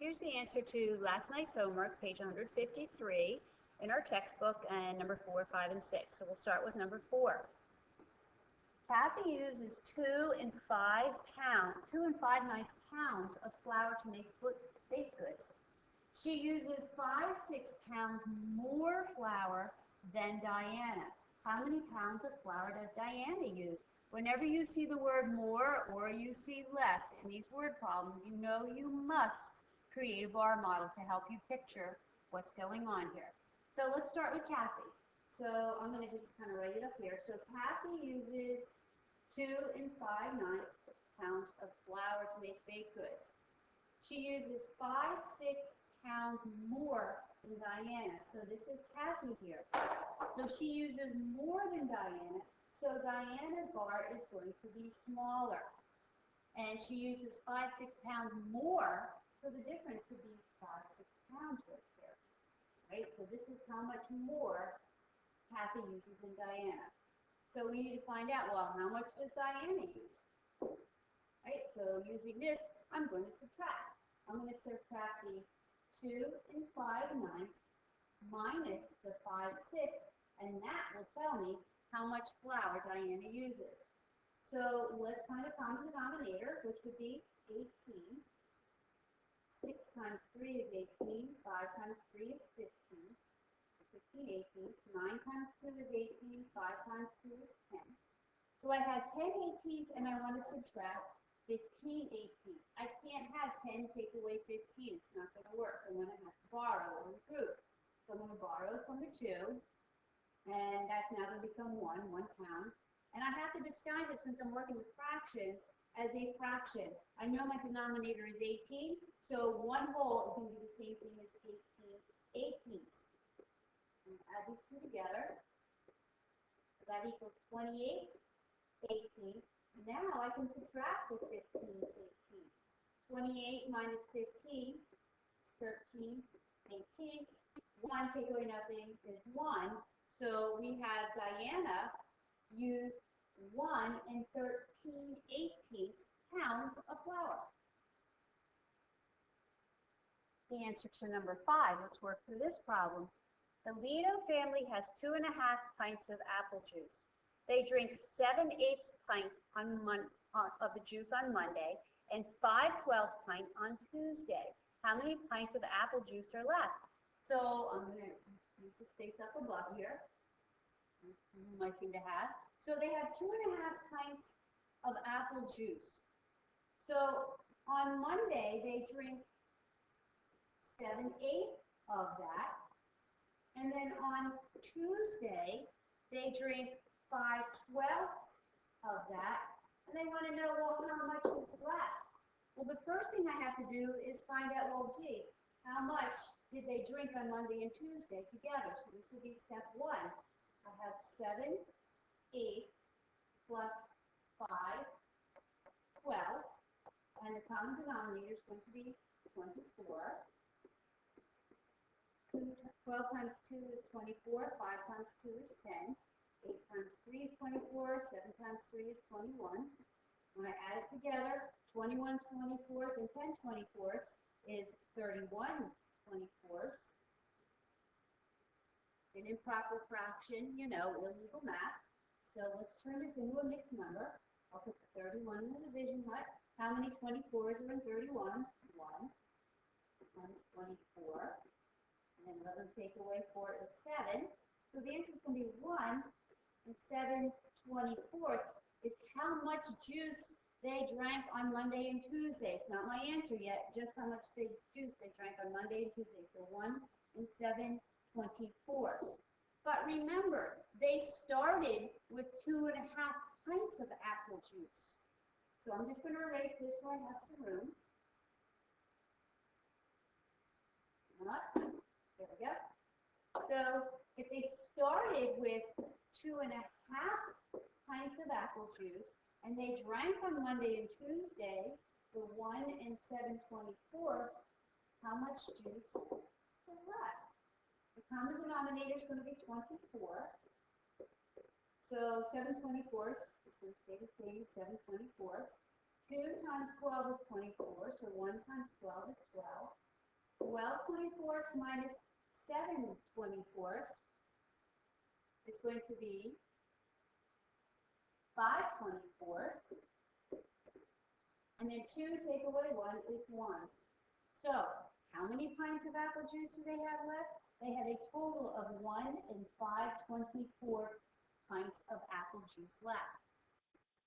Here's the answer to last night's homework, page 153 in our textbook, and number 4, 5, and 6. So we'll start with number 4. Kathy uses 2 and 5 ninths pounds of flour to make baked goods. She uses 5/6 pounds more flour than Diana. How many pounds of flour does Diana use? Whenever you see the word more or you see less in these word problems, you know you must create a bar model to help you picture what's going on here. So let's start with Kathy. So I'm going to just kind of write it up here. So Kathy uses 2 and 5 ninths pounds of flour to make baked goods. She uses 5/6 pounds more than Diana. So this is Kathy here. So she uses more than Diana. So Diana's bar is going to be smaller. And she uses 5/6 pounds more. So the difference would be 5/6 pounds right there. Right? So this is how much more Kathy uses than Diana. So we need to find out, well, how much does Diana use? Right? So using this, I'm going to subtract. I'm going to subtract the 2 and 5 ninths minus the 5/6, and that will tell me how much flour Diana uses. So let's find a common denominator, which would be 18. 6 times 3 is 18. 5 times 3 is 15. 15 18ths. 9 times 2 is 18. 5 times 2 is 10. So I have 10 18ths, and I want to subtract 15 18ths. I can't have 10 take away 15. It's not going to work. So I'm going to have to borrow or improve. So I'm going to borrow from the 2, and that's now going to become 1 pound. And I have to disguise it, since I'm working with fractions, as a fraction. I know my denominator is 18, so 1 whole is going to be the same thing as 18 18ths. Add these two together. So that equals 28 18ths. Now I can subtract the 15 18. 28 minus 15 is 13 18ths. 1 take away nothing is 1. So we have Diana use 1 and 13 18ths pounds of flour. The answer to number 5. Let's work through this problem. The Lido family has 2.5 pints of apple juice. They drink 7/8 pints of the juice on Monday and 5/12 pints on Tuesday. How many pints of apple juice are left? So I'm going to use the space up above here. You might seem to have. So they have 2.5 pints of apple juice. So on Monday they drink 7/8 of that. And then on Tuesday, they drink 5/12 of that, and they want to know, well, how much is left? Well, the first thing I have to do is find out, well, gee, how much did they drink on Monday and Tuesday together? So this would be step 1. I have 7/8 plus 5/12, and the common denominator is going to be 24. 12 times 2 is 24, 5 times 2 is 10, 8 times 3 is 24, 7 times 3 is 21. When I add it together, 21 24ths and 10 24ths is 31 24ths. It's an improper fraction, you know, illegal math. So let's turn this into a mixed number. I'll put the 31 in the division hut. How many 24s are in 31? 1. 1 is 24. And 11 take away 4 is 7. So the answer is going to be 1 and 7/24 is how much juice they drank on Monday and Tuesday. It's not my answer yet, just how much juice they drank on Monday and Tuesday. So 1 and 7/24. But remember, they started with 2.5 pints of apple juice. So I'm just going to erase this so I have some room. There we go. So if they started with 2.5 pints of apple juice and they drank on Monday and Tuesday the 1 and 7/24, how much juice is left? The common denominator is going to be 24. So 7/24 is going to stay the same as 7/24. 2 times 12 is 24, so 1 times 12 is 12. 12/24 minus 7/24 is going to be 5/24. And then 2 take away 1 is 1. So, how many pints of apple juice do they have left? They have a total of 1 5/24 pints of apple juice left.